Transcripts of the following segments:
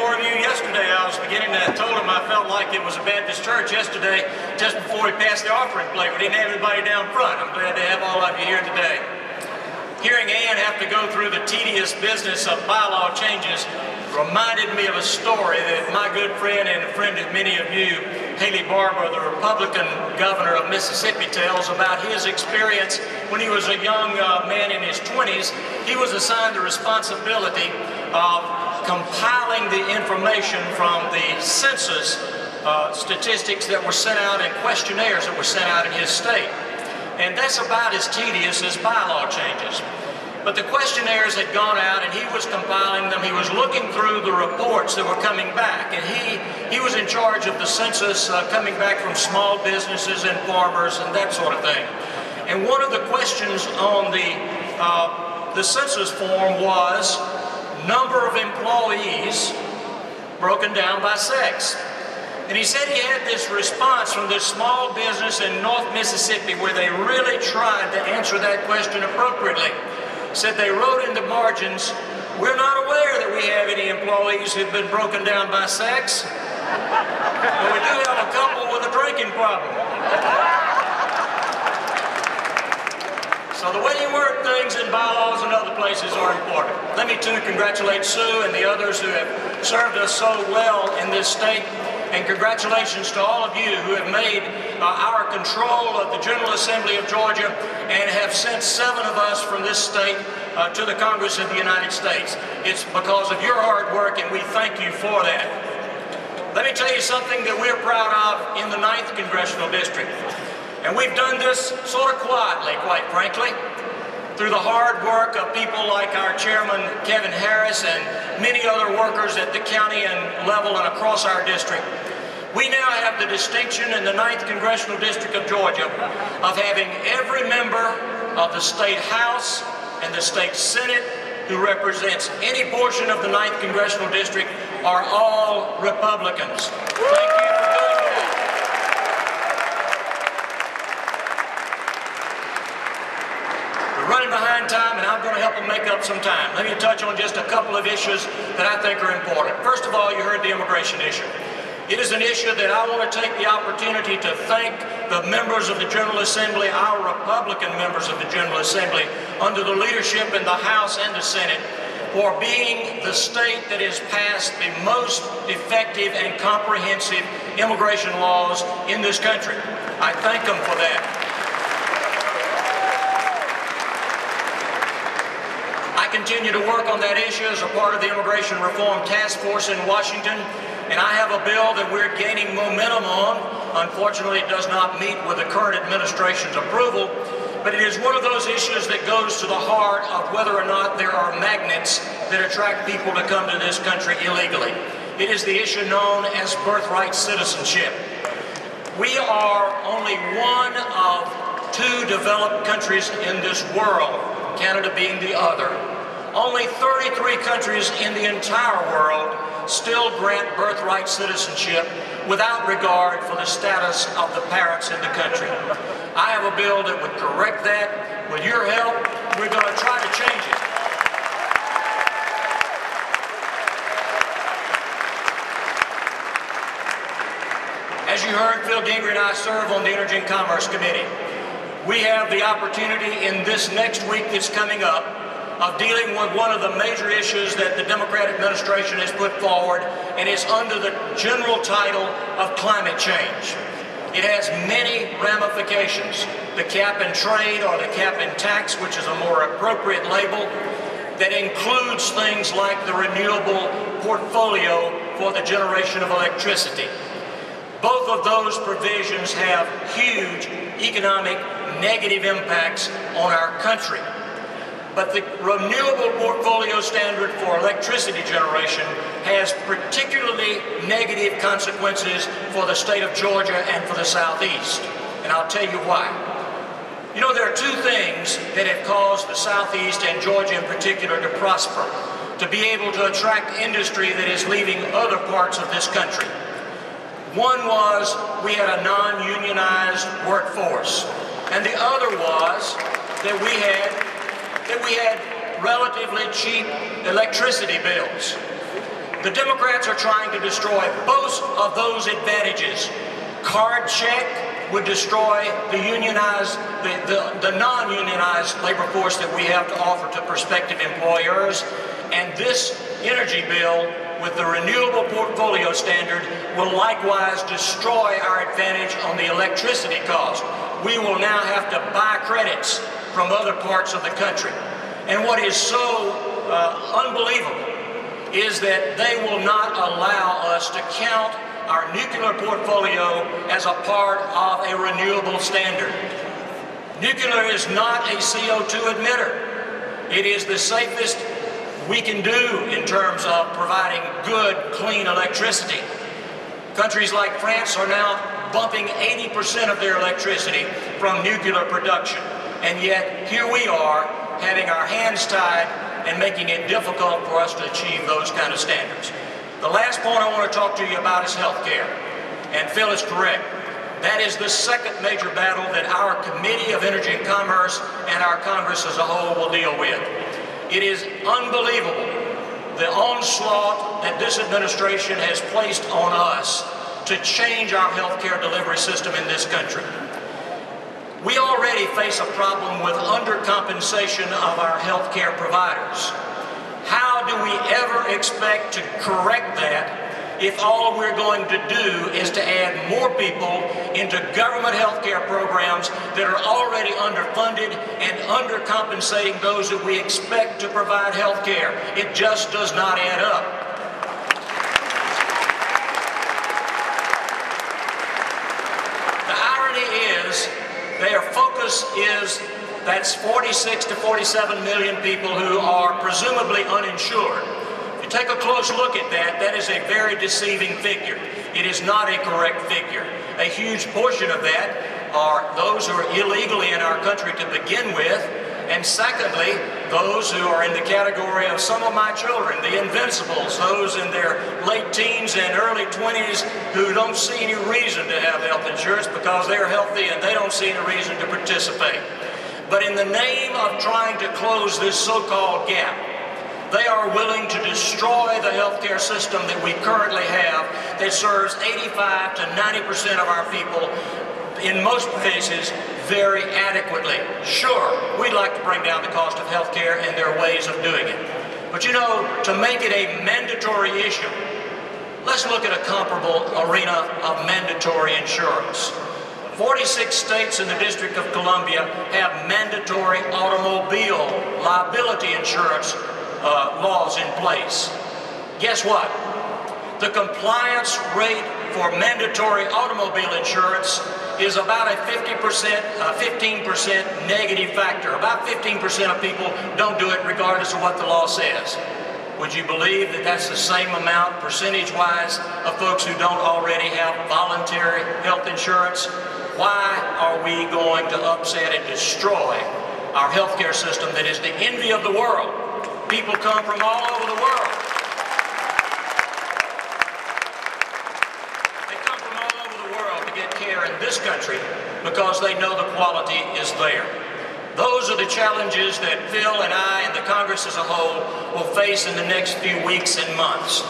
review yesterday. I was beginning to told him I felt like it was a Baptist church yesterday, just before he passed the offering plate. We didn't have everybody down front. I'm glad to have all of you here today. Hearing Ann have to go through the tedious business of bylaw changes reminded me of a story that my good friend and a friend of many of you, Haley Barbour, the Republican governor of Mississippi, tells about his experience when he was a young man in his 20s. He was assigned the responsibility of compiling the information from the census statistics that were sent out and questionnaires that were sent out in his state. And that's about as tedious as bylaw changes. But the questionnaires had gone out and he was compiling them. He was looking through the reports that were coming back. And he was in charge of the census coming back from small businesses and farmers and that sort of thing. And one of the questions on the census form was number of employees broken down by sex. And he said he had this response from this small business in North Mississippi where they really tried to answer that question appropriately. Said they wrote in the margins, "We're not aware that we have any employees who've been broken down by sex, but we do have a couple with a drinking problem." So the way you word things in bylaws and other places are important. Let me too congratulate Sue and the others who have served us so well in this state. And congratulations to all of you who have made our control of the General Assembly of Georgia and have sent 7 of us from this state to the Congress of the United States. It's because of your hard work, and we thank you for that. Let me tell you something that we're proud of in the 9th Congressional District. And we've done this sort of quietly, quite frankly, through the hard work of people like our chairman, Kevin Harris, and many other workers at the county and level and across our district. We now have the distinction in the 9th Congressional District of Georgia of having every member of the State House and the State Senate who represents any portion of the 9th Congressional District are all Republicans. Thank you for doing that. We're running behind time, and I'm going to help them make up some time. Let me touch on just a couple of issues that I think are important. First of all, you heard the immigration issue. It is an issue that I want to take the opportunity to thank the members of the General Assembly, our Republican members of the General Assembly, under the leadership in the House and the Senate, for being the state that has passed the most effective and comprehensive immigration laws in this country. I thank them for that. I continue to work on that issue as a part of the Immigration Reform Task Force in Washington, and I have a bill that we're gaining momentum on. Unfortunately, it does not meet with the current administration's approval, but it is one of those issues that goes to the heart of whether or not there are magnets that attract people to come to this country illegally. It is the issue known as birthright citizenship. We are only one of 2 developed countries in this world, Canada being the other. Only 33 countries in the entire world still grant birthright citizenship without regard for the status of the parents in the country. I have a bill that would correct that. With your help, we're going to try to change it. As you heard, Phil Gingrey and I serve on the Energy and Commerce Committee. We have the opportunity in this next week that's coming up of dealing with one of the major issues that the Democrat administration has put forward, and it's under the general title of climate change. It has many ramifications. The cap and trade, or the cap and tax, which is a more appropriate label, that includes things like the renewable portfolio for the generation of electricity. Both of those provisions have huge economic negative impacts on our country. But the renewable portfolio standard for electricity generation has particularly negative consequences for the state of Georgia and for the Southeast. And I'll tell you why. You know, there are 2 things that have caused the Southeast and Georgia in particular to prosper, to be able to attract industry that is leaving other parts of this country. One was we had a non-unionized workforce, and the other was that we had relatively cheap electricity bills. The Democrats are trying to destroy both of those advantages. Card check would destroy the unionized, the non-unionized labor force that we have to offer to prospective employers. And this energy bill with the renewable portfolio standard will likewise destroy our advantage on the electricity cost. We will now have to buy credits from other parts of the country. And what is so unbelievable is that they will not allow us to count our nuclear portfolio as a part of a renewable standard. Nuclear is not a CO2 emitter. It is the safest we can do in terms of providing good, clean electricity. Countries like France are now bumping 80% of their electricity from nuclear production. And yet, here we are, having our hands tied and making it difficult for us to achieve those kind of standards. The last point I want to talk to you about is health care. And Phil is correct. That is the second major battle that our Committee of Energy and Commerce and our Congress as a whole will deal with. It is unbelievable the onslaught that this administration has placed on us to change our health care delivery system in this country. We already face a problem with undercompensation of our health care providers. How do we ever expect to correct that if all we're going to do is to add more people into government health care programs that are already underfunded and undercompensating those that we expect to provide health care? It just does not add up. The irony is their focus is that's 46 to 47 million people who are presumably uninsured. If you take a close look at that, that is a very deceiving figure. It is not a correct figure. A huge portion of that are those who are illegally in our country to begin with, and secondly, those who are in the category of some of my children, the invincibles, those in their late teens and early 20s who don't see any reason to have health insurance because they're healthy and they don't see any reason to participate. But in the name of trying to close this so-called gap, they are willing to destroy the healthcare system that we currently have that serves 85 to 90% of our people, in most cases, very adequately. Sure, we'd like to bring down the cost of healthcare, and there are ways of doing it. But you know, to make it a mandatory issue, let's look at a comparable arena of mandatory insurance. 46 states in the District of Columbia have mandatory automobile liability insurance laws in place. Guess what? The compliance rate for mandatory automobile insurance is about a 15% negative factor. About 15% of people don't do it regardless of what the law says. Would you believe that that's the same amount, percentage-wise, of folks who don't already have voluntary health insurance? Why are we going to upset and destroy our healthcare system that is the envy of the world? People come from all over the world. They come from all over the world to get care in this country because they know the quality is there. Those are the challenges that Phil and I and the Congress as a whole will face in the next few weeks and months.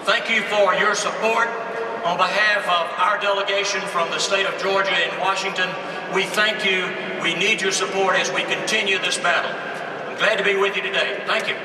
Thank you for your support. On behalf of our delegation from the state of Georgia and Washington, we thank you. We need your support as we continue this battle. I'm glad to be with you today. Thank you.